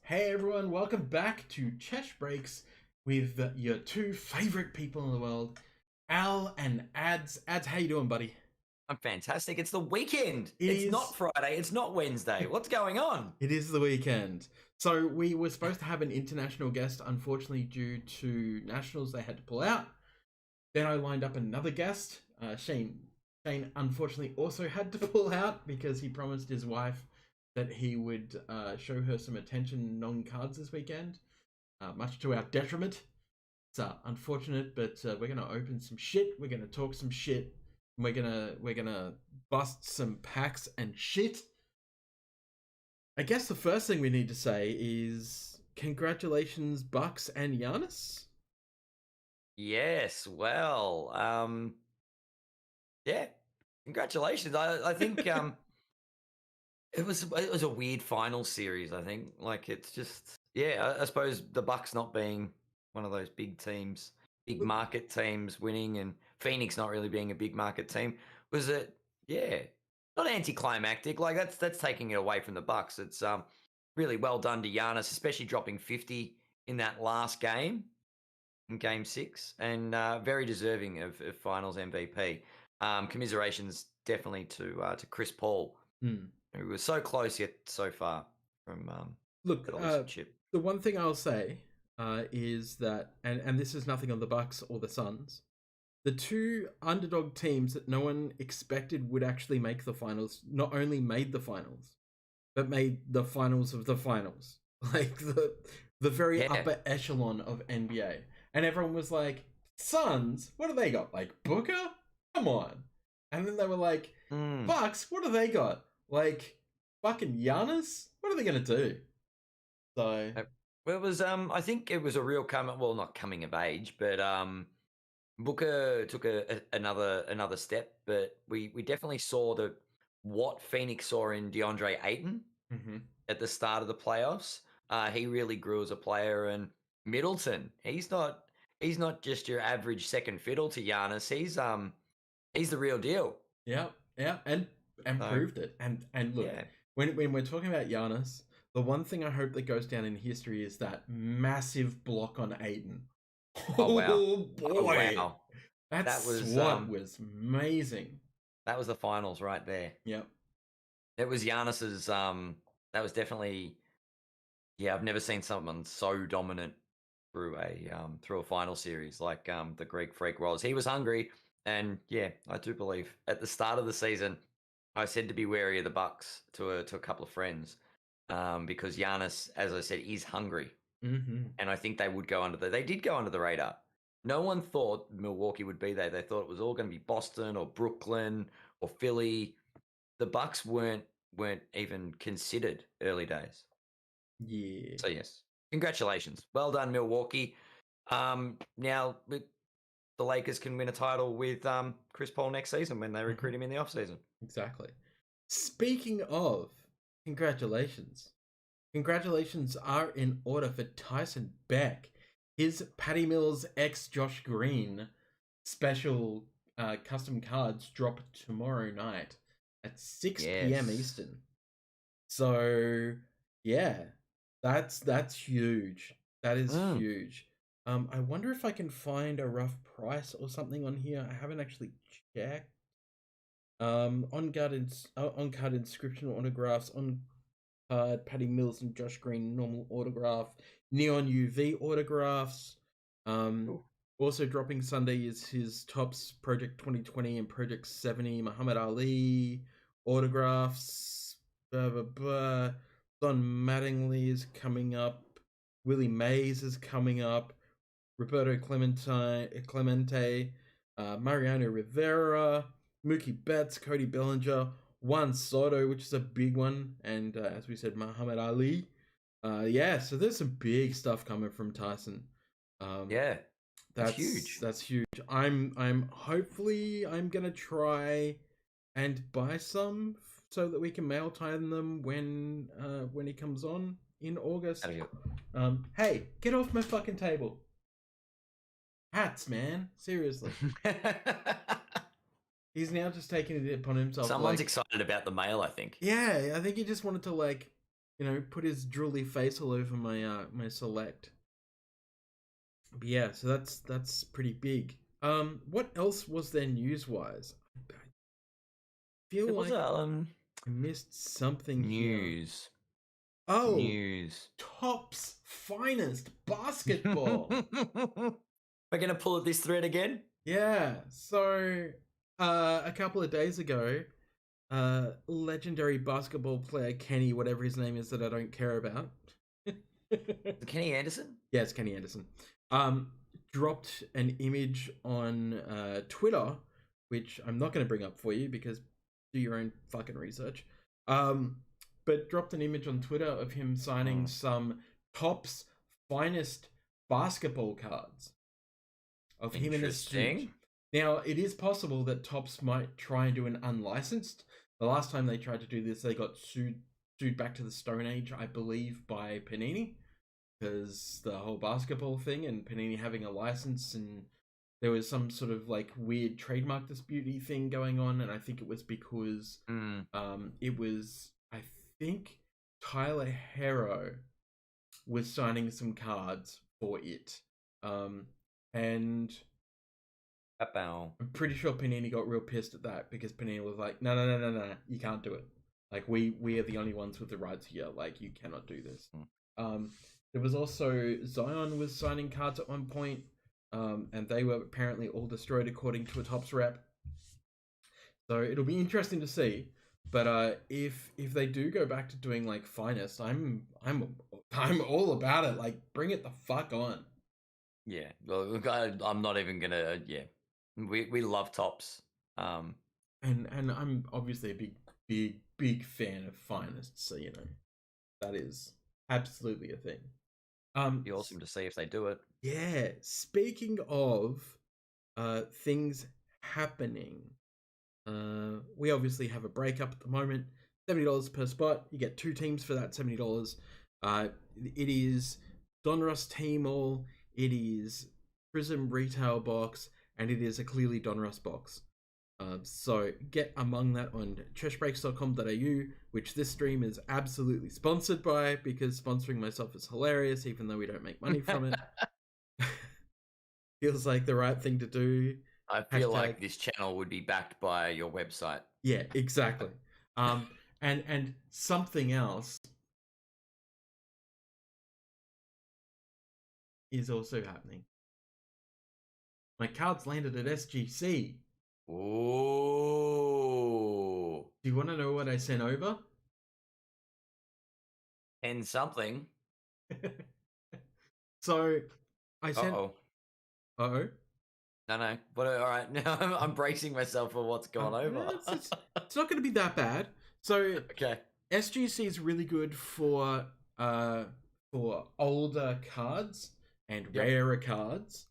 Hey everyone, welcome back to CheshBreaks with your two favorite people in the world, Al and Ads. Ads, how you doing, buddy? I'm fantastic. It's the weekend. It It's is. not Friday. It's not Wednesday. What's going on? It is the weekend. So we were supposed to have an international guest. Unfortunately, due to nationals, they had to pull out. Then I lined up another guest, Shane. Shane unfortunately also had to pull out because he promised his wife that he would show her some attention non-cards this weekend, much to our detriment. It's unfortunate, but we're gonna open some shit. We're gonna talk some shit. And we're gonna bust some packs and shit. I guess the first thing we need to say is congratulations, Bucks and Giannis. Yes. Well, yeah. Congratulations. I think it was a weird final series. I think it's just I suppose the Bucks not being one of those big teams, big market teams winning, and Phoenix not really being a big market team was not anticlimactic. Like that's taking it away from the Bucks. It's really well done to Giannis, especially dropping 50 in that last game in Game 6, and very deserving of Finals MVP. Commiserations definitely to Chris Paul. Who was so close yet so far from Look, chip. The one thing I'll say is that, and this is nothing on the Bucks or the Suns, the two underdog teams that no one expected would actually make the finals not only made the finals, but made the finals of the finals, like the very upper echelon of NBA, and everyone was like, Suns, what do they got? Like Booker, come on, and then they were like, Bucks, what do they got? Like fucking Giannis, what are they gonna do? So it was I think it was a real not coming of age, but Booker took another step, but we definitely saw what Phoenix saw in DeAndre Ayton at the start of the playoffs. He really grew as a player, and Middleton, he's not just your average second fiddle to Giannis. He's the real deal. Yeah, and proved it. And look, when we're talking about Giannis, the one thing I hope that goes down in history is that massive block on Ayton. Oh wow! Oh boy, oh, wow. That was amazing. That was the finals right there. Yep. It was Giannis's. That was definitely. Yeah, I've never seen someone so dominant through a final series like the Greek Freak was. He was hungry, and yeah, I do believe at the start of the season, I said to be wary of the Bucks to a couple of friends, because Giannis, as I said, is hungry, and I think they would go they did go under the radar. No one thought Milwaukee would be there. They thought it was all going to be Boston or Brooklyn or Philly. The Bucks weren't even considered early days. Yeah. So yes, congratulations, well done, Milwaukee. Now the Lakers can win a title with Chris Paul next season when they recruit him in the offseason. Exactly. Speaking of congratulations are in order for Tyson Beck. His Patty Mills x Josh Green special custom cards drop tomorrow night at 6 p.m. Eastern. So yeah, that's huge. That is huge. I wonder if I can find a rough price or something on here. I haven't actually checked. On card inscription autographs, on card Patty Mills and Josh Green normal autograph, neon UV autographs. Also dropping Sunday is his Topps Project 2020 and Project 70 Muhammad Ali autographs. Blah blah blah. Don Mattingly is coming up. Willie Mays is coming up. Roberto Clemente, Mariano Rivera, Mookie Betts, Cody Bellinger, Juan Soto, which is a big one, and as we said, Muhammad Ali. So there's some big stuff coming from Tyson. That's huge. That's huge. I'm hopefully I'm gonna try and buy some so that we can mail time them when he comes on in August. Hey, get off my fucking table. Hats, man. Seriously. He's now just taking it upon himself. Someone's excited about the mail, I think. Yeah, I think he just wanted to put his drooly face all over my select. But yeah, so that's pretty big. What else was there news wise? I feel It was like I missed something here. news. Oh, News. Top's finest basketball. We're gonna pull at this thread again. Yeah. So, a couple of days ago, legendary basketball player Kenny, whatever his name is that I don't care about. Kenny Anderson? Yeah, it's Kenny Anderson. Dropped an image on Twitter, which I'm not going to bring up for you because do your own fucking research. But dropped an image on Twitter of him signing some Topps finest basketball cards of him in a suit. Now, it is possible that Topps might try and do an unlicensed. The last time they tried to do this, they got sued back to the Stone Age, I believe, by Panini. Because the whole basketball thing and Panini having a license, and there was some sort of like weird trademark dispute thing going on, and I think it was because it was, I think, Tyler Herro was signing some cards for it. And I'm pretty sure Panini got real pissed at that because Panini was like, no, you can't do it. Like, we are the only ones with the rights here. Like, you cannot do this. There was also Zion was signing cards at one point, and they were apparently all destroyed according to a Topps rep. So it'll be interesting to see. But if they do go back to doing like finest, I'm all about it. Like, bring it the fuck on. Yeah, well, I'm not even gonna. Yeah, we love Topps. And I'm obviously a big fan of finest, so that is absolutely a thing. Be awesome to see if they do it. Yeah. Speaking of things happening, we obviously have a breakup at the moment. $70 per spot. You get 2 teams for that $70. It is Donruss Tmall, it is Prism Retail Box, and it is a Clearly Donruss box. So get among that on CheshBreaks.com.au, which this stream is absolutely sponsored by, because sponsoring myself is hilarious, even though we don't make money from it. Feels like the right thing to do. I feel like this channel would be backed by your website. Yeah, exactly. And something else is also happening. My cards landed at SGC. Oh. Do you want to know what I sent over? And something. So I sent. Uh-oh. No. But all right, now I'm bracing myself for what's going over. It's not going to be that bad. So okay, SGC is really good for older cards and rarer cards.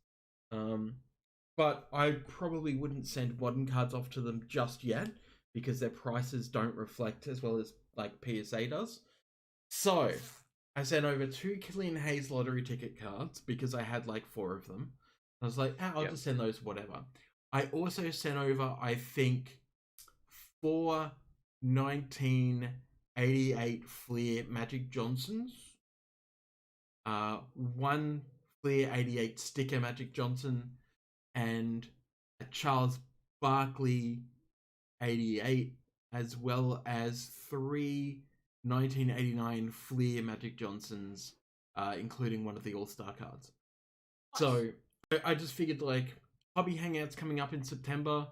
But I probably wouldn't send modern cards off to them just yet because their prices don't reflect as well as like PSA does. So I sent over 2 Killian Hayes lottery ticket cards because I had like 4 of them. I was like, I'll just send those, whatever. I also sent over, I think, 4 1988 Fleer Magic Johnsons, 1 Fleer 88 sticker Magic Johnson, and a Charles Barkley 88, as well as 3 1989 Fleer Magic Johnsons, including one of the All-Star cards. Nice. So I just figured, like, Hobby Hangouts coming up in September.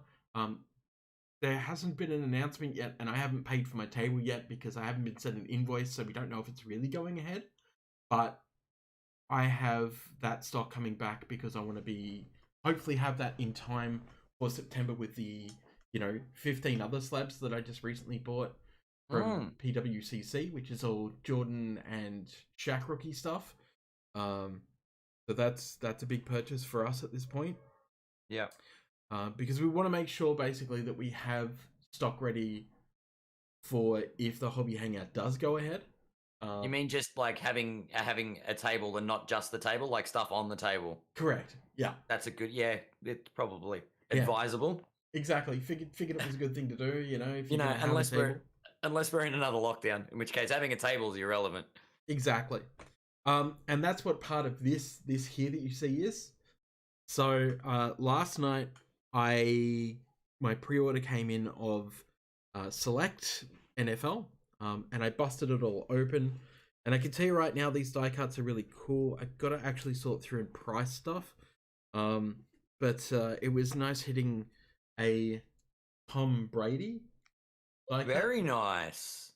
There hasn't been an announcement yet, and I haven't paid for my table yet because I haven't been sent an invoice, so we don't know if it's really going ahead. But I have that stock coming back because I want to hopefully have that in time for September with the 15 other slabs that I just recently bought from PWCC, which is all Jordan and Shaq rookie stuff. So that's a big purchase for us at this point. Yeah. Because we want to make sure basically that we have stock ready for if the Hobby Hangout does go ahead. You mean just like having a table and not just the table, like stuff on the table? Correct. Yeah. That's a good. Yeah, it's probably advisable. Exactly. Figured it was a good thing to do. If you unless we're Unless we're in another lockdown, in which case having a table is irrelevant. Exactly. And that's what part of this here that you see is. So last night my pre-order came in of Select NFL, and I busted it all open. And I can tell you right now, these die cuts are really cool. I got to actually sort through and price stuff. But it was nice hitting a Tom Brady die cut. Very nice.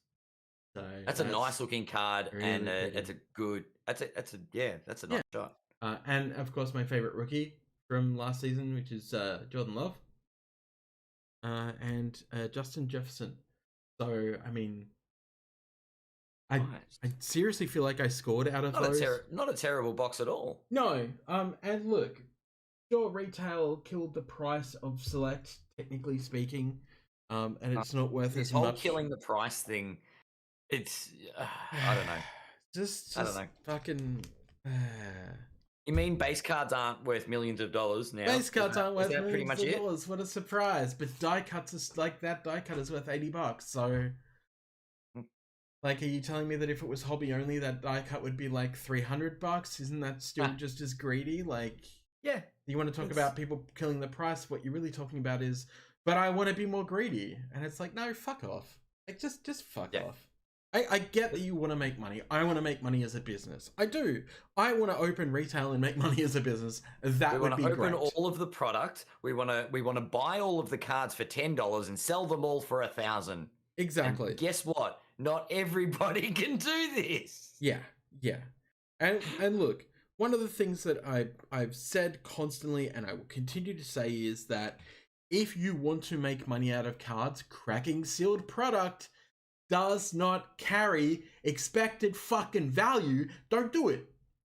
So that's a nice looking card, really and it's a good. That's a nice shot. And of course, my favorite rookie from last season, which is Jordan Love, and Justin Jefferson. So I mean, I seriously feel like I scored out of those. Not a terrible box at all. No. And look, sure, retail killed the price of Select, technically speaking. And it's not worth as much. Killing the price thing. It's I don't know. Just I don't know. Fucking. You mean base cards aren't worth millions of dollars now? Base cards aren't worth millions of dollars. What a surprise! But die cuts is like that. Die cut is worth $80. So, like, are you telling me that if it was hobby only, that die cut would be like $300? Isn't that still just as greedy? Like, yeah. You want to talk about people killing the price? What you're really talking about is, but I want to be more greedy, and it's like, no, fuck off. Like, just fuck off. I get that you want to make money. I want to make money as a business. I do. I want to open retail and make money as a business. That would be great. We want to open all of the product. We want to buy all of the cards for $10 and sell them all for $1,000. Exactly. And guess what? Not everybody can do this. Yeah. And look, one of the things that I've said constantly, and I will continue to say, is that if you want to make money out of cards, cracking sealed product does not carry expected fucking value. Don't do it.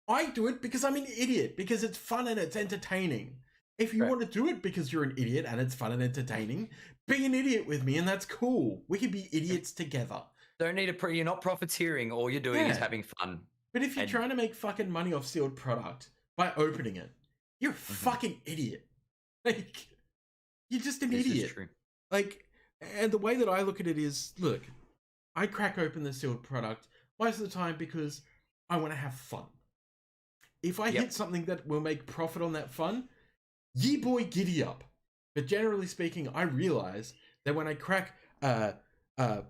I do it because I'm an idiot, because it's fun and it's entertaining. If you want to do it because you're an idiot and it's fun and entertaining, be an idiot with me and that's cool. We can be idiots together. Don't need you're not profiteering. All you're doing is having fun. But if you're trying to make fucking money off sealed product by opening it, you're a fucking idiot. Like, you're just an idiot. Is true. Like, and the way that I look at it is, look, I crack open the sealed product most of the time because I want to have fun. If I hit something that will make profit on that fun, ye boy, giddy up. But generally speaking, I realize that when I crack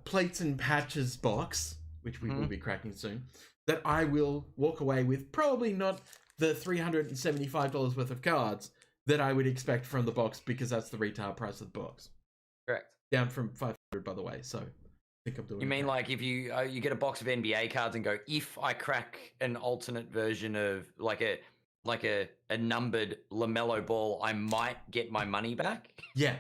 plates and patches box, which we will be cracking soon, that I will walk away with probably not the $375 worth of cards that I would expect from the box, because that's the retail price of the box. Correct. Down from $500, by the way. So I think I'm doing. You mean like if you get a box of NBA cards and go, if I crack an alternate version of like a numbered LaMelo Ball, I might get my money back? Yeah,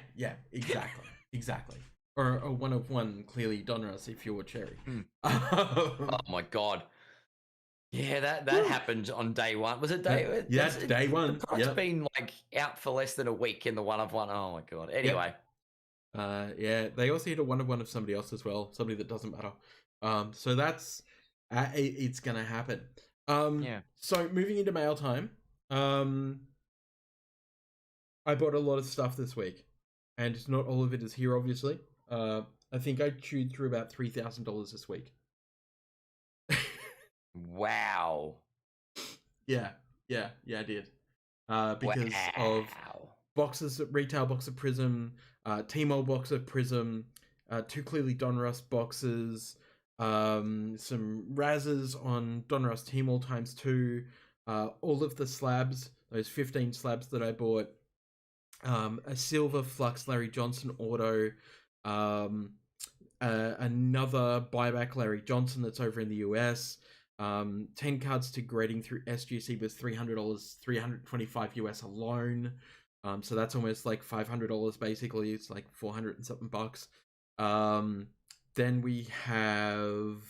exactly. Or a 1/1 clearly Donruss if you're Cherry. Oh my god. Yeah, that happened on day one. Was it day? Yeah, day one. The product's been like out for less than a week in the 1/1. Oh my god. Anyway. Yeah, they also hit a 1/1 of somebody else as well, somebody that doesn't matter. So that's it's gonna happen. So moving into mail time. I bought a lot of stuff this week, and not all of it is here, obviously. I think I chewed through about $3,000 this week. Wow. Yeah, I did. Because of boxes, retail box of Prism, Tmall box of Prism, 2 clearly Donruss boxes, some Razzes on Donruss Tmall ×2, all of the slabs, those 15 slabs that I bought, a silver Flux Larry Johnson auto, another buyback Larry Johnson that's over in the US, 10 cards to grading through SGC was $300, $325 US alone. So that's almost like $500 basically. It's like 400 and something bucks. Then we have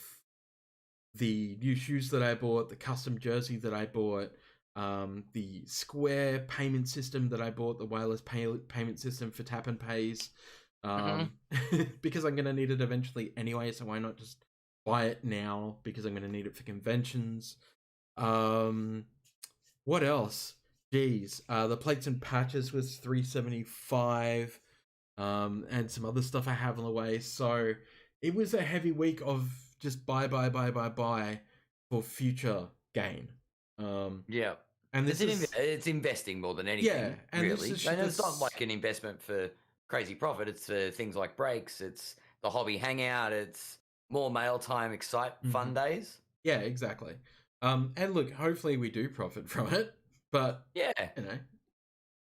the new shoes that I bought, the custom jersey that I bought, the Square payment system that I bought, the wireless payment system for tap and pays, because I'm going to need it eventually anyway, so why not just buy it now, because I'm going to need it for conventions. What else? Geez, the plates and patches was $375, and some other stuff I have on the way. So it was a heavy week of just buy for future gain. Yeah. And this is It's investing more than yeah, anything, and this really. is shit And it's not that's like an investment for crazy profit. It's for things like breaks. It's the hobby hangout. It's more mail time, fun days. yeah, exactly. And look, hopefully we do profit from it, but Yeah. you know,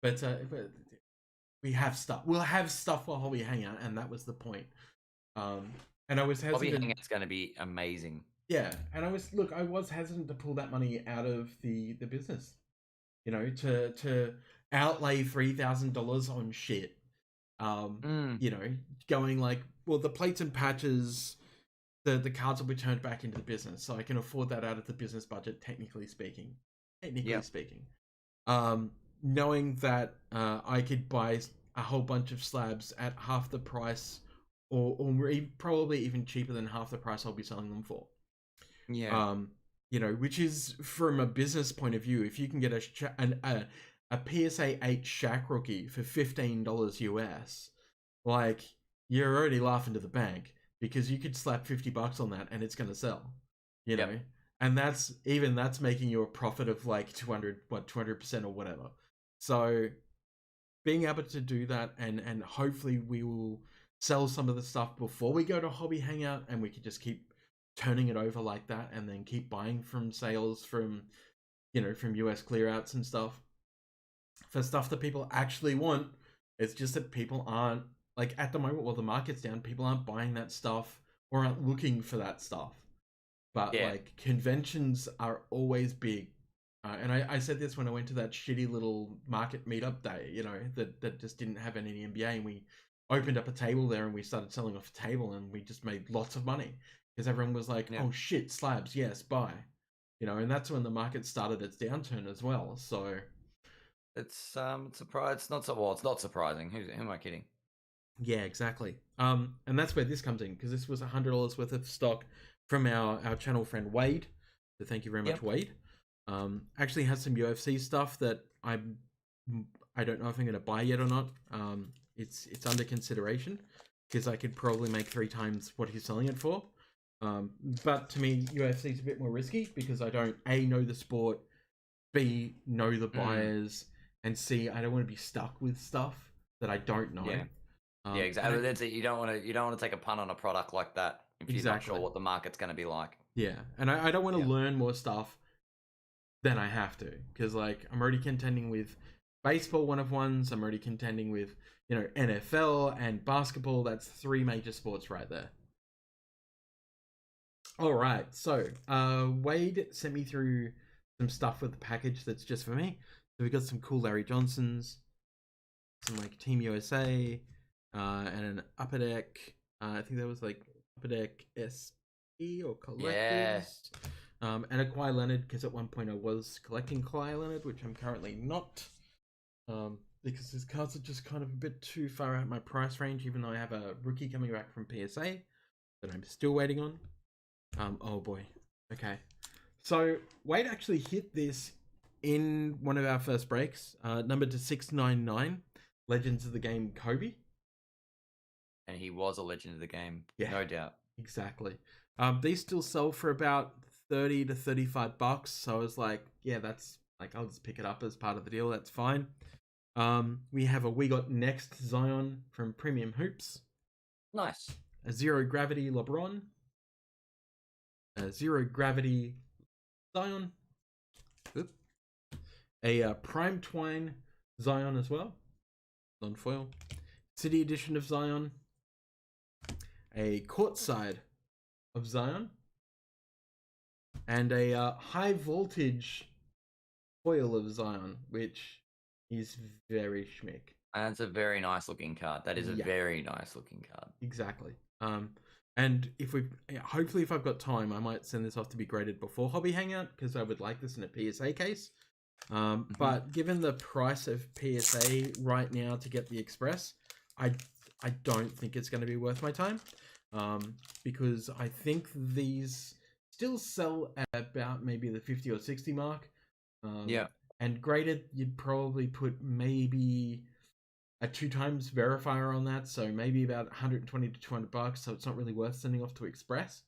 but we have stuff. We'll have stuff for hobby hangout, and that was the point. And I was Hobby hesitant. hangout's going to be amazing. Yeah, and I was hesitant to pull that money out of the business. You know, to outlay $3,000 on shit. You know, going like, well, the plates and patches, the cards will be turned back into the business, so I can afford that out of the business budget. Technically speaking, knowing that I could buy a whole bunch of slabs at half the price, or probably even cheaper than half the price I'll be selling them for. Yeah. You know, which is from a business point of view, if you can get a PSA 8 Shaq rookie for $15 US, like you're already laughing to the bank because you could slap $50 on that and it's going to sell, you know, and that's making you a profit of like 200% or whatever. So being able to do that, and hopefully we will sell some of the stuff before we go to hobby hangout, and we could just keep turning it over like that, and then keep buying from sales from, you know, from US clearouts and stuff for stuff that people actually want. It's just that people aren't, like, at the moment while the market's down, people aren't buying that stuff or aren't looking for that stuff. But like conventions are always big. And I said this when I went to that shitty little market meetup day, you know, that just didn't have any NBA, and we opened up a table there and we started selling off a table, and we just made lots of money because everyone was like, oh shit, slabs, yes, buy. You know, and that's when the market started its downturn as well. So it's surprise. It's not surprising. Who am I kidding? yeah, exactly. And that's where this comes in, because this was $100 worth of stock from our channel friend Wade. So thank you very much, Wade. Actually has some UFC stuff that I don't know if I'm going to buy yet or not. It's under consideration because I could probably make 3 times what he's selling it for. But to me, UFC is a bit more risky because I don't A, know the sport, B, know the buyers, and C, I don't want to be stuck with stuff that I don't know. Yeah, exactly. That's it. You don't want to take a punt on a product like that if you're not sure what the market's going to be like. Yeah, and I don't want to learn more stuff than I have to, because like I'm already contending with baseball 1-of-1s. I'm already contending with, you know, NFL and basketball. That's 3 major sports right there. All right, so Wade sent me through some stuff with the package that's just for me. So we got some cool Larry Johnsons, some like Team USA, and an Upper Deck. I think that was like Upper Deck SP or Collectors. And a Kawhi Leonard, because at one point I was collecting Kawhi Leonard, which I'm currently not, because his cards are just kind of a bit too far out my price range, even though I have a rookie coming back from PSA that I'm still waiting on. Oh boy. Okay. So Wade actually hit this in one of our first breaks, numbered to 699, Legends of the Game Kobe. And he was a legend of the game, no doubt. Exactly. These still sell for about $30 to $35, so I was like, yeah, that's like, I'll just pick it up as part of the deal. That's fine. We have a We Got Next Zion from Premium Hoops. Nice. A Zero Gravity LeBron. A Zero Gravity Zion. Oop. A Prime Twine Zion as well, non-foil. City Edition of Zion. A Courtside of Zion. And a High Voltage foil of Zion, which is very schmick. And it's a very nice looking card. That is a very nice looking card. Exactly. And hopefully if I've got time, I might send this off to be graded before Hobby Hangout, because I would like this in a PSA case. But given the price of PSA right now to get the Express, I don't think it's going to be worth my time. Because I think these still sell at about maybe the 50 or 60 mark. And graded, you'd probably put maybe a 2x verifier on that, so maybe about 120 to $200. So it's not really worth sending off to Express.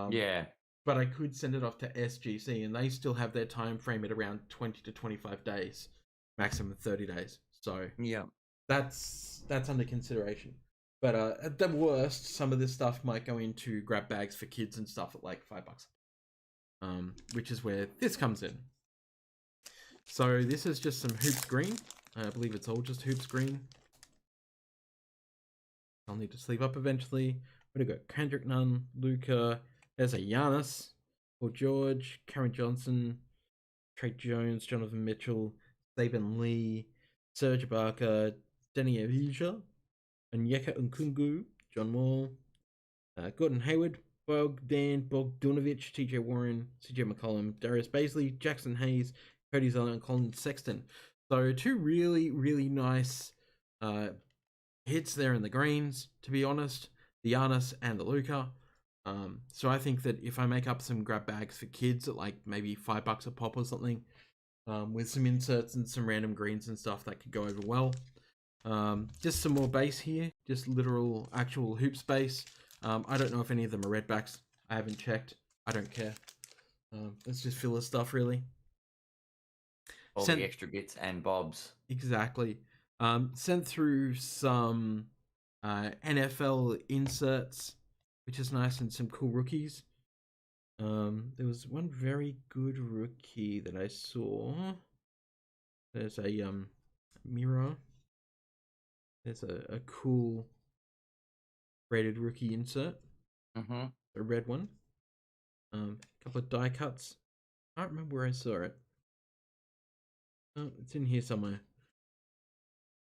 Yeah. But I could send it off to SGC, and they still have their time frame at around 20 to 25 days, maximum 30 days. So Yeah. that's under consideration. But at the worst, some of this stuff might go into grab bags for kids and stuff at like $5. Which is where this comes in. So this is just some hoops green. I believe it's all just hoops green. I'll need to sleeve up eventually. We've got Kendrick Nunn, Luca. There's a Giannis, Paul George, Karen Johnson, Trey Jones, Jonathan Mitchell, Saban Lee, Serge Ibaka, Denny Avija, Onyeka Nkungu, John Wall, Gordon Hayward, Bogdan Bogdanovic, TJ Warren, CJ McCollum, Darius Baisley, Jackson Hayes, Cody Zeller, and Colin Sexton. So two really, really nice hits there in the greens, to be honest. The Giannis and the Luca. So I think that if I make up some grab bags for kids at like maybe $5 a pop or something, with some inserts and some random greens and stuff, that could go over well. Just some more base here, just literal actual hoop space. I don't know if any of them are redbacks. I haven't checked. I don't care. It's just filler stuff, really. All the extra bits and bobs. Exactly. Sent through some NFL inserts, which is nice, and some cool rookies. There was one very good rookie that I saw. There's a mirror. There's a cool rated rookie insert. A red one. A couple of die cuts. I don't remember where I saw it. Oh, it's in here somewhere.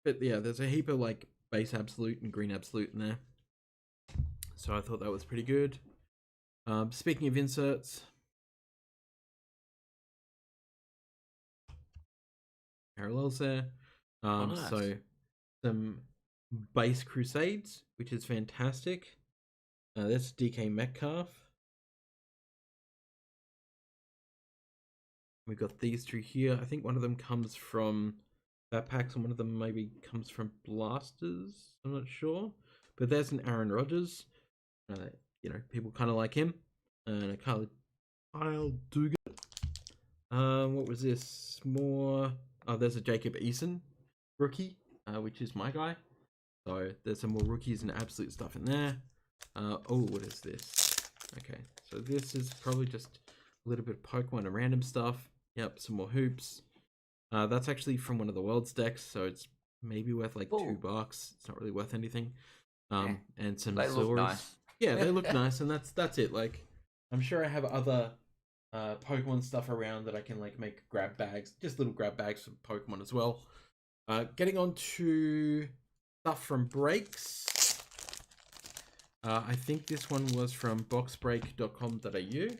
But yeah, there's a heap of like base absolute and green absolute in there. So I thought that was pretty good. Speaking of inserts, parallels there. Nice. So some base Crusades, which is fantastic. That's DK Metcalf. We got these two here. I think one of them comes from backpacks, and one of them maybe comes from blasters. I'm not sure, but there's an Aaron Rodgers. People kind of like him, and a Kyle Dugan. What was this? More. Oh, there's a Jacob Eason rookie, which is my guy. So there's some more rookies and absolute stuff in there. What is this? Okay, so this is probably just a little bit of Pokemon and random stuff. Yep, some more hoops. That's actually from one of the world's decks, so it's maybe worth like $2. It's not really worth anything. And some they look nice. Yeah, they look nice, and that's it. Like, I'm sure I have other Pokemon stuff around that I can like make grab bags, just little grab bags for Pokemon as well. Getting on to stuff from breaks. I think this one was from boxbreak.com.au.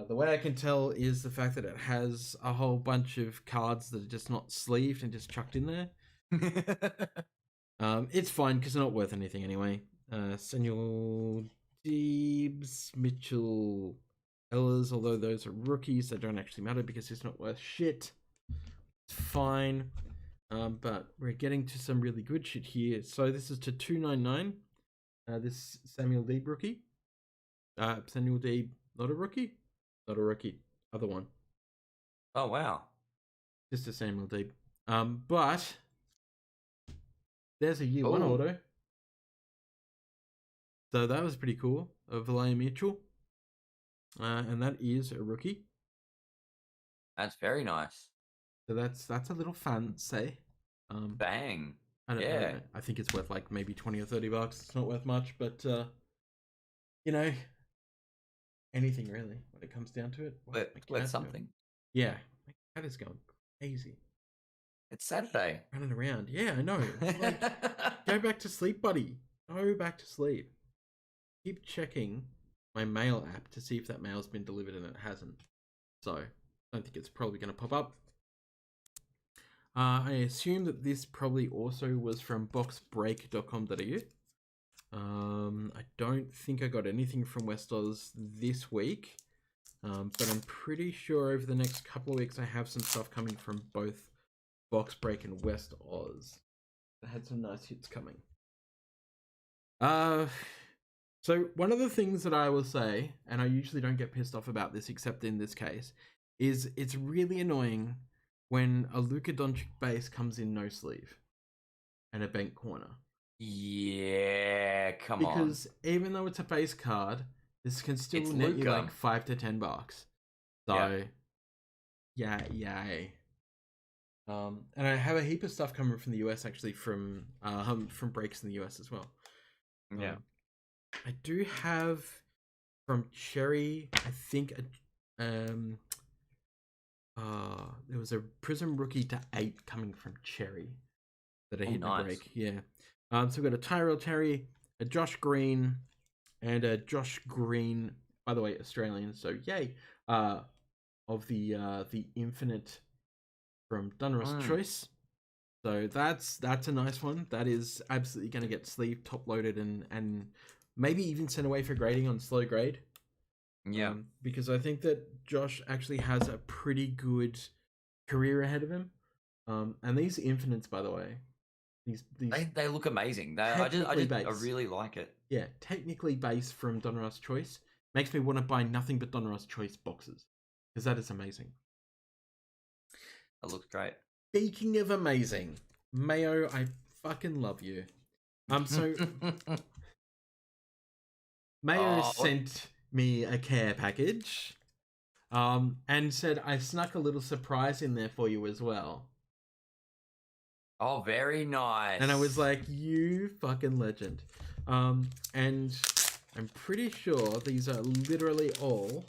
The way I can tell is the fact that it has a whole bunch of cards that are just not sleeved and just chucked in there. It's fine because they're not worth anything anyway. Samuel Deebs, Mitchell Ellers, although those are rookies, they don't actually matter because it's not worth shit. It's fine. But we're getting to some really good shit here. So this is to 299. This Samuel Deeb rookie. Samuel Deeb, not a rookie? Not a rookie. Other one. Oh, wow. Just a Samuel Deeb. But there's a year one auto. So that was pretty cool. Of Valaya Mutual. And that is a rookie. That's very nice. So that's a little fancy. Bang. I don't know. I think it's worth like maybe $20 or $30. It's not worth much, but anything really when it comes down to it. Worth something. Yeah, my cat is going crazy. It's Saturday. Running around. Yeah, I know. It's like, go back to sleep, buddy. Go back to sleep. Keep checking my mail app to see if that mail's been delivered, and it hasn't. So I don't think it's probably going to pop up. I assume that this probably also was from boxbreak.com.au. I don't think I got anything from West Oz this week, but I'm pretty sure over the next couple of weeks I have some stuff coming from both Box Break and West Oz. It had some nice hits coming. So one of the things that I will say, and I usually don't get pissed off about this except in this case, is it's really annoying when a Luka Doncic base comes in no sleeve and a bent corner. Yeah, come on. Because even though it's a base card, this can still It's net you Luka. like $5 to $10. So, yay. And I have a heap of stuff coming from the US actually from breaks in the US as well. Yeah. I do have from Cherry, I think there was a Prism Rookie to 8 coming from Cherry that I hit in a break. Yeah. So we've got a Tyrell Terry, a Josh Green, and a Josh Green, by the way, Australian, so yay. Of the Infinite from Donruss Choice. So that's a nice one. That is absolutely going to get sleeve top loaded and maybe even sent away for grading on slow grade. Yeah. Because I think that Josh actually has a pretty good career ahead of him. And these Infinites, by the way, these they look amazing. I really like it. Yeah, technically based from Donruss Choice makes me want to buy nothing but Donruss Choice boxes because that is amazing. That looks great. Speaking of amazing, Mayo, I fucking love you. So Mayo sent me a care package, and said I snuck a little surprise in there for you as well. Oh, very nice. And I was like, you fucking legend. And I'm pretty sure these are literally all.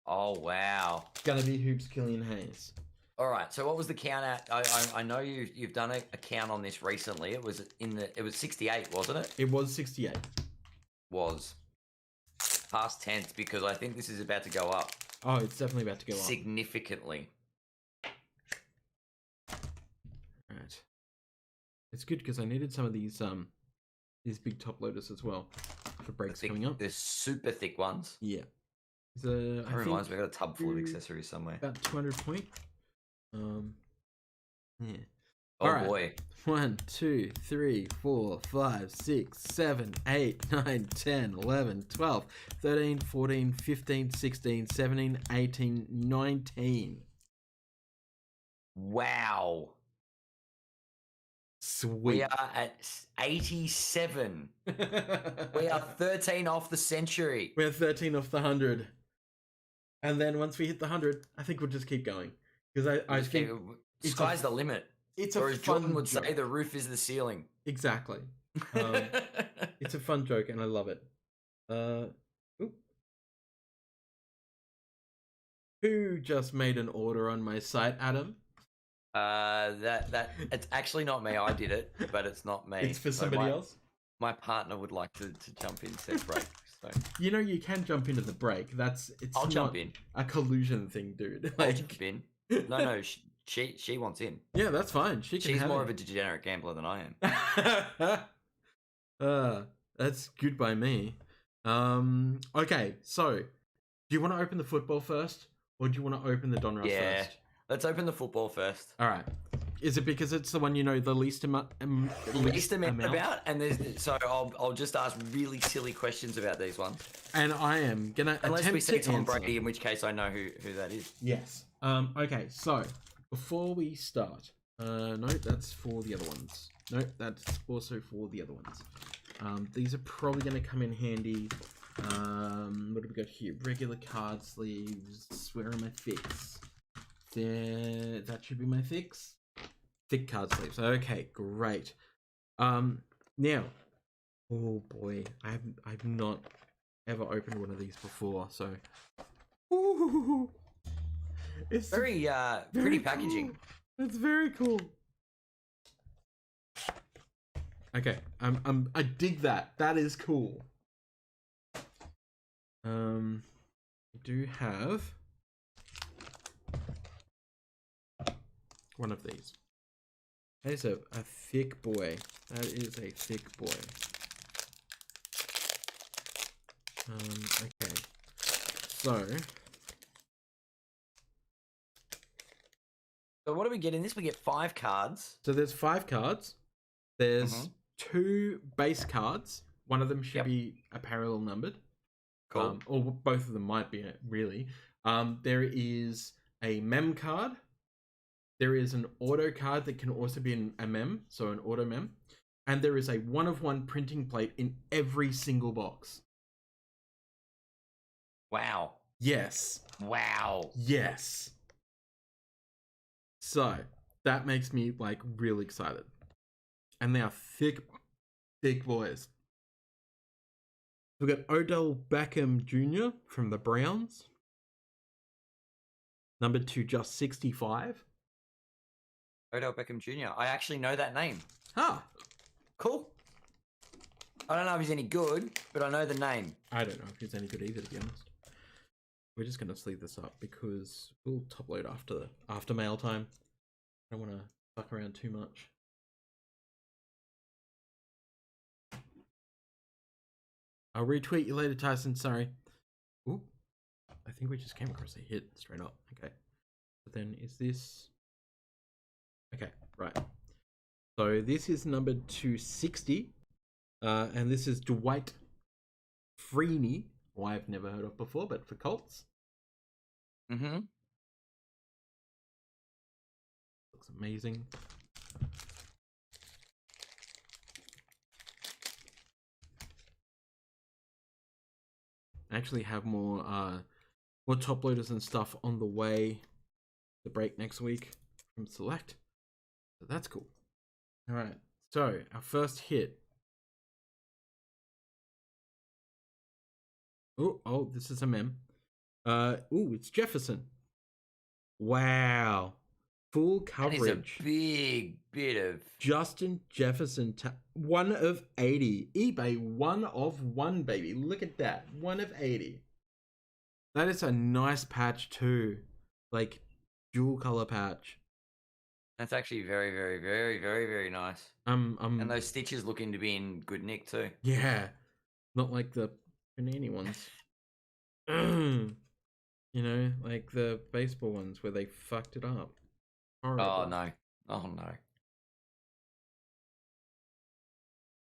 Oh wow. Gonna be Hoops Killian Hayes. All right. So what was the count at? I know you've done a count on this recently. It was 68, wasn't it? It was 68. Was past tense because I think this is about to go up. Oh, it's definitely about to go up significantly. Right. It's good because I needed some of these big top loaders as well for breaks coming up. The super thick ones. Yeah. That reminds me, I got a tub full of accessories somewhere. About 200 point. Yeah. Oh right. Boy. 1, 2, 3, 4, 5, 6, 7, 8, 9, 10, 11, 12, 13, 14, 15, 16, 17, 18, 19. Wow. Sweet. We are at 87. We are 13 off the century. We're 13 off the 100. And then once we hit the 100, I think we'll just keep going. Because I think sky's the limit. It's or as Jordan would joke. say, the roof is the ceiling. Exactly. It's a fun joke, and I love it. Who just made an order on my site, Adam? That it's actually not me. I did it, but it's not me. It's for somebody else. My partner would like to jump in, said break. So you know you can jump into the break. I'll jump in. A collusion thing, dude. I'll jump in. No, she wants in. Yeah, that's fine. She's more of a degenerate gambler than I am. That's good by me. Okay, so do you want to open the football first, or do you want to open the Donruss first? Let's open the football first. All right. Is it because it's the one you know the least amount about? And so I'll just ask really silly questions about these ones. And I am gonna unless we say Tom Brady, in which case I know who that is. Yes. Okay. So before we start, no, that's for the other ones. No, that's also for the other ones. These are probably gonna come in handy. What do we got here? Regular card sleeves. Where are my fix? There. That should be my fix. Thick card sleeves. Okay, great. Now, oh boy, I've not ever opened one of these before, so ooh, it's very pretty packaging. Cool. It's very cool. Okay, I dig that. That is cool. I do have one of these. That is a thick boy. That is a thick boy. Okay. So what do we get in this? We get 5 cards. So there's 5 cards. There's 2 base cards. One of them should be a parallel numbered. Cool. Or both of them might be, really. There is a mem card. There is an auto card that can also be a mem, so an auto mem. And there is a 1-of-1 printing plate in every single box. Wow. Yes. Wow. Yes. So, that makes me, like, real excited. And they are thick boys. We've got Odell Beckham Jr. from the Browns. Number 2, just 65. Odell Beckham Jr. I actually know that name. Ah. Cool. I don't know if he's any good, but I know the name. I don't know if he's any good either, to be honest. We're just going to sleeve this up because we'll top load after mail time. I don't want to fuck around too much. I'll retweet you later, Tyson. Sorry. Ooh. I think we just came across a hit straight up. Okay. But then is this... Okay, right. So this is number 260. And this is Dwight Freeney, who I've never heard of before, but for Colts. Mm-hmm. Looks amazing. I actually have more top loaders and stuff on the way to break next week from Select. So that's cool. All right. So our first hit. Oh, this is a mem. It's Jefferson. Wow. Full coverage. That is a big bit of Justin Jefferson, 1 of 80. eBay 1 of 1, baby. Look at that. 1 of 80. That is a nice patch too. Like, dual color patch. That's actually very, very, very, very, very nice. And those stitches looking to be in good nick too. Yeah. Not like the Panini ones. You know, like the baseball ones where they fucked it up. Horrible. Oh no. Oh no.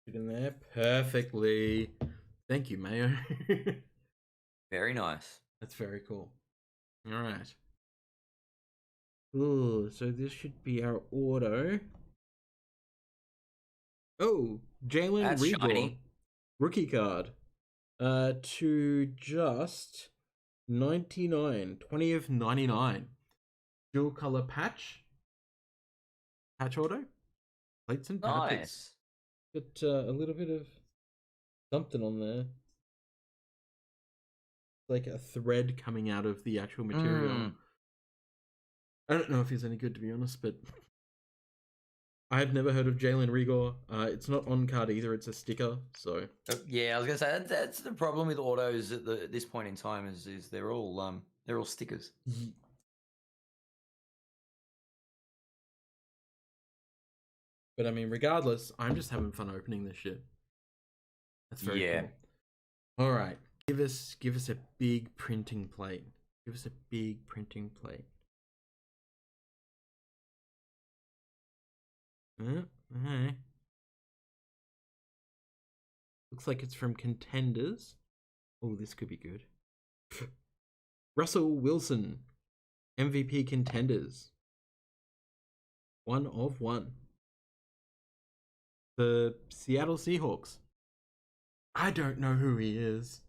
Get in there perfectly. Thank you, Mayo. Very nice. That's very cool. All right. Ooh, so this should be our auto. Oh, Jalen Reagor, shiny. Rookie card. To just 99, 20 of 99. Dual color patch. Patch auto. Plates and patches. Nice. Got a little bit of something on there. Like a thread coming out of the actual material. I don't know if he's any good, to be honest, but I've never heard of Jalen Reagor. It's not on card either; it's a sticker. So yeah, I was gonna say that's the problem with autos at this point in time is they're all stickers. But I mean, regardless, I'm just having fun opening this shit. That's very cool. All right, give us a big printing plate. Give us a big printing plate. Okay. Looks like it's from Contenders. Oh, this could be good. Russell Wilson, MVP Contenders. 1 of 1. The Seattle Seahawks. I don't know who he is.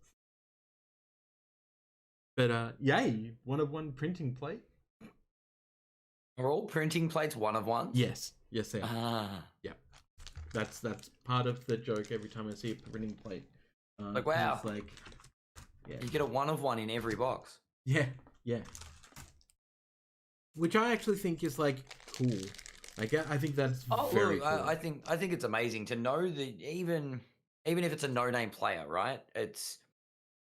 But yay, 1 of 1 printing plate. Are all printing plates 1 of 1? Yes they are. Ah. Yeah. That's part of the joke every time I see a printing plate. Like, wow. It's like, yeah. You get a 1 of 1 in every box. Yeah. Which I actually think is like cool. Like, I think that's very cool. I think it's amazing to know that even if it's a no-name player, right? It's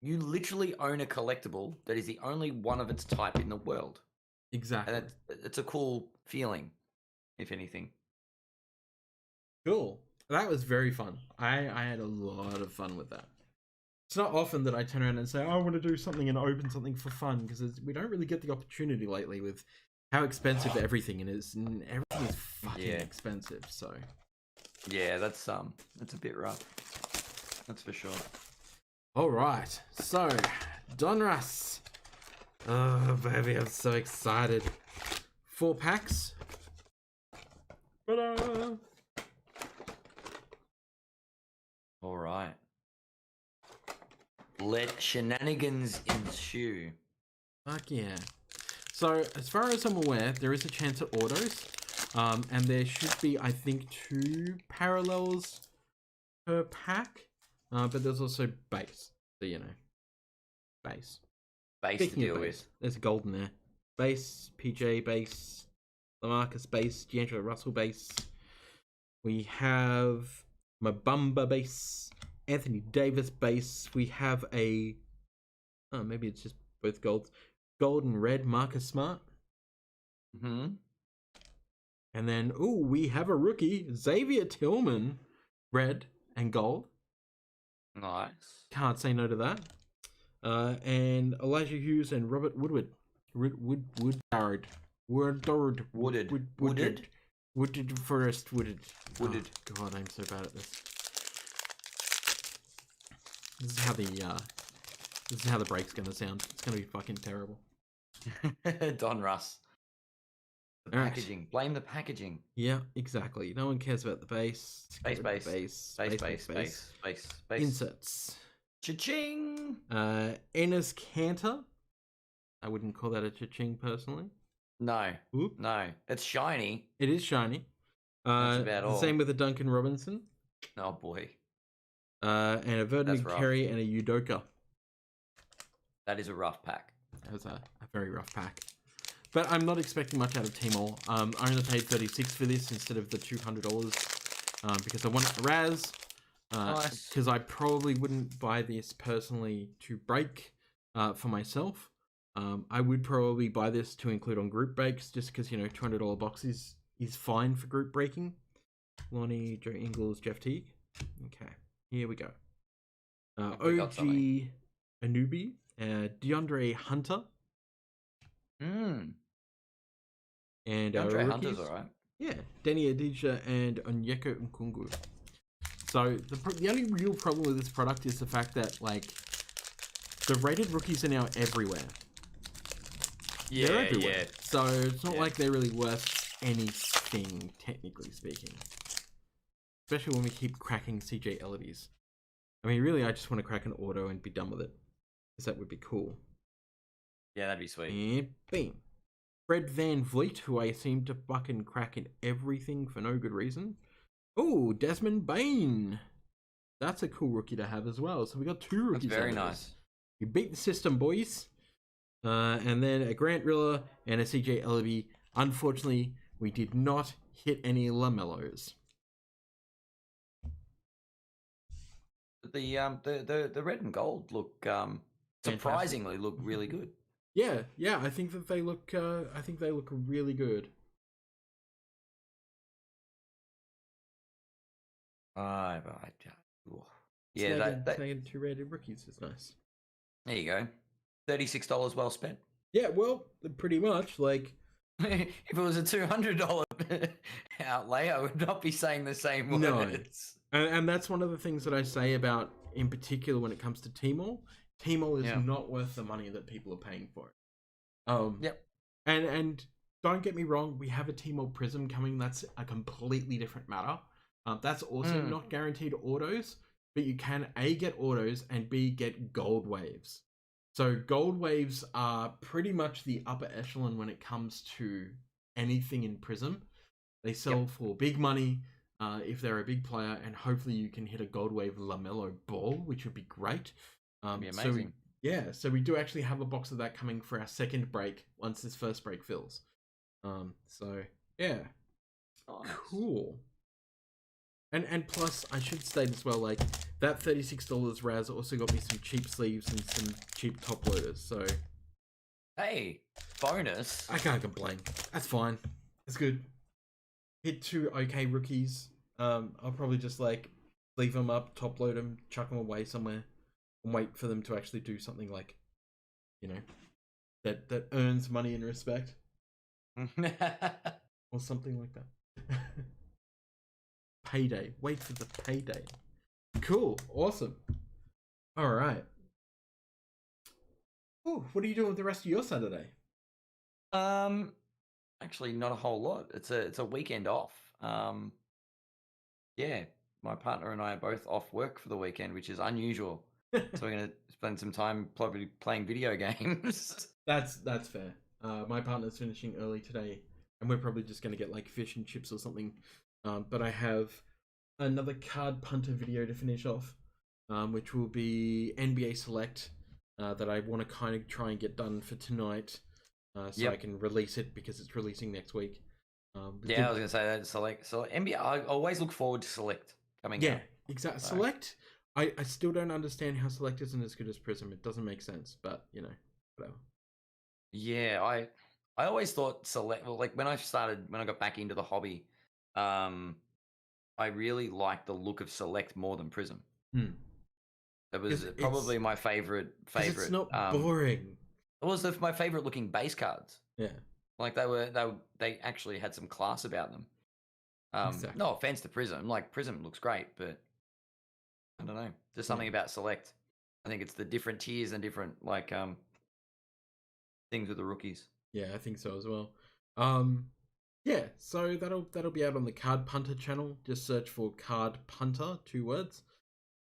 you literally own a collectible that is the only one of its type in the world. Exactly. And it's a cool feeling, if anything. Cool. That was very fun. I had a lot of fun with that. It's not often that I turn around and say, I want to do something and open something for fun, because we don't really get the opportunity lately with how expensive everything is. And everything is fucking expensive, so. Yeah, that's a bit rough. That's for sure. All right, so Donruss. Oh baby, I'm so excited. 4 packs. Ta-da! All right. Let shenanigans ensue. Fuck yeah. So, as far as I'm aware, there is a chance at autos. And there should be, I think, 2 parallels per pack. But there's also base. So, you know. Base. Base to Speaking deal of base, with. there's a golden there. Base, PJ base, Lamarcus base, D'Angelo Russell base. We have Mabumba base, Anthony Davis base. We have a... Oh, maybe it's just both golds. Gold and red Marcus Smart. Hmm. And then, we have a rookie, Xavier Tillman, red and gold. Nice. Can't say no to that. And Elijah Hughes and Robert Woodward. Woodard. Wooded Forest Wooded. Wooded. Oh, God, I'm so bad at this. This is how the break's gonna sound. It's gonna be fucking terrible. Donruss. The All right. packaging. Blame the packaging. Yeah, exactly. No one cares about the base. Base. Inserts. Cha-ching! Enes Cantor. I wouldn't call that a cha-ching personally. No. Oop. No. It's shiny. It is shiny. That's about all. Same with a Duncan Robinson. Oh boy. And a Verdon Carey and a Udoka. That is a rough pack. That was a very rough pack. But I'm not expecting much out of Tmall. I only paid $36 for this instead of the $200 because I want a Raz. Nice. Because I probably wouldn't buy this personally to break for myself. I would probably buy this to include on group breaks just because, you know, $200 box is fine for group breaking. Lonnie, Joe Ingles, Jeff Teague. Okay, here we go. OG Anubi, DeAndre Hunter. And DeAndre Hunter's alright. Yeah, Denny Adija and Onyeka Nkungu. So the only real problem with this product is the fact that, like, the rated rookies are now everywhere. Yeah, they're everywhere. yeah. So it's not like they're really worth anything, technically speaking. Especially when we keep cracking CJ Ellidy's. I mean, really, I just want to crack an auto and be done with it. Because that would be cool. Yeah, that'd be sweet. And bam. Fred Van Vliet, who I seem to fucking crack in everything for no good reason. Oh, Desmond Bain. That's a cool rookie to have as well. So we got 2 rookies. That's very nice. You beat the system, boys. And then a Grant Riller and a CJ Ellaby. Unfortunately, we did not hit any LaMelos. The red and gold look surprisingly look really good. Yeah, I think that they look really good. Yeah, that 2 rated rookies is nice. There you go. $36 well spent. Yeah, well, pretty much. Like, if it was a $200 outlay, I would not be saying the same words. No. And that's one of the things that I say about, in particular, when it comes to Tmall. Tmall is not worth the money that people are paying for it. Yep. And don't get me wrong, we have a Tmall Prism coming. That's a completely different matter. That's also not guaranteed autos, but you can A, get autos, and B, get gold waves. So gold waves are pretty much the upper echelon when it comes to anything in Prism. They sell for big money if they're a big player, and hopefully you can hit a gold wave LaMelo Ball, which would be great. That'd be amazing. So we do actually have a box of that coming for our second break once this first break fills. So yeah, nice. Cool. And plus, I should state as well, like, that $36 Raz also got me some cheap sleeves and some cheap top loaders, so... Hey, bonus. I can't complain. That's fine. It's good. Hit 2 okay rookies. I'll probably just, like, leave them up, top load them, chuck them away somewhere, and wait for them to actually do something, like, you know, that earns money and respect. Or something like that. payday. Wait for the payday. Cool. Awesome. All right. Ooh, what are you doing with the rest of your Saturday? Actually, not a whole lot. It's a weekend off. Yeah, my partner and I are both off work for the weekend, which is unusual. So we're gonna spend some time probably playing video games. That's fair. My partner's finishing early today, and we're probably just gonna get like fish and chips or something. But I have another card punter video to finish off, which will be NBA Select, that I want to kind of try and get done for tonight, so I can release it because it's releasing next week. Yeah, I was gonna say that Select. So NBA, I always look forward to Select coming out. Exactly. So. Select, I still don't understand how Select isn't as good as Prism. It doesn't make sense, but you know, whatever. Yeah, I always thought Select. Well, like when I got back into the hobby, I really liked the look of Select more than Prism. It was probably my favorite. It's not boring. It was my favorite looking base cards. Yeah, like they actually had some class about them. Exactly. No offense to Prism, like Prism looks great, but I don't know. There's something about Select. I think it's the different tiers and different things with the rookies. Yeah, I think so as well. Yeah, so that'll be out on the Card Punter channel. Just search for Card Punter, 2 words.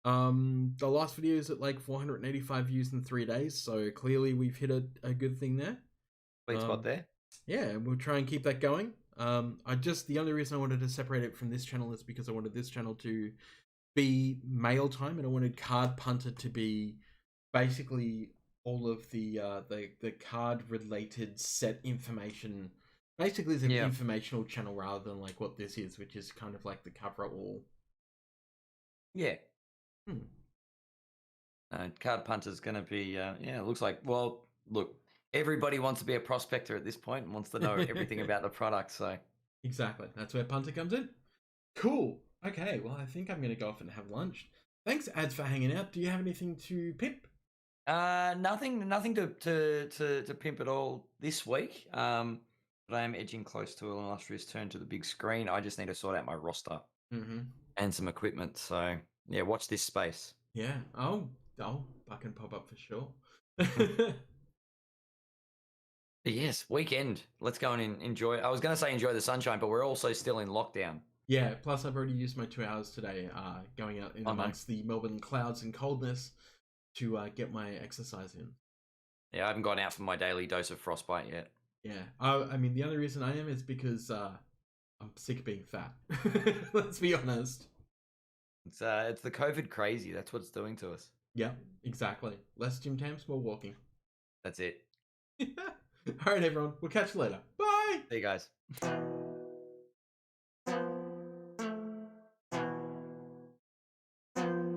The last video is at like 485 views in 3 days, so clearly we've hit a good thing there. Sweet spot there. Yeah, we'll try and keep that going. The only reason I wanted to separate it from this channel is because I wanted this channel to be mail time, and I wanted Card Punter to be basically all of the card related set information. Basically, it's an informational channel rather than like what this is, which is kind of like the cover all. Yeah. Card Punter's going to be, it looks like, well, look, everybody wants to be a prospector at this point and wants to know everything about the product, so. Exactly. That's where Punter comes in. Cool. Okay, well, I think I'm going to go off and have lunch. Thanks, Ads, for hanging out. Do you have anything to pimp? Nothing to pimp at all this week. But I am edging close to an illustrious turn to the big screen. I just need to sort out my roster and some equipment. So yeah, watch this space. Yeah. Oh, I can pop up for sure. Yes, weekend. Let's go and enjoy. I was going to say enjoy the sunshine, but we're also still in lockdown. Yeah. Plus, I've already used my 2 hours today, going out in amongst the Melbourne clouds and coldness to get my exercise in. Yeah, I haven't gone out for my daily dose of frostbite yet. Yeah, I mean, the only reason I am is because I'm sick of being fat. Let's be honest. It's the COVID crazy. That's what it's doing to us. Yeah, exactly. Less gym temps, more walking. That's it. All right, everyone. We'll catch you later. Bye. See you guys.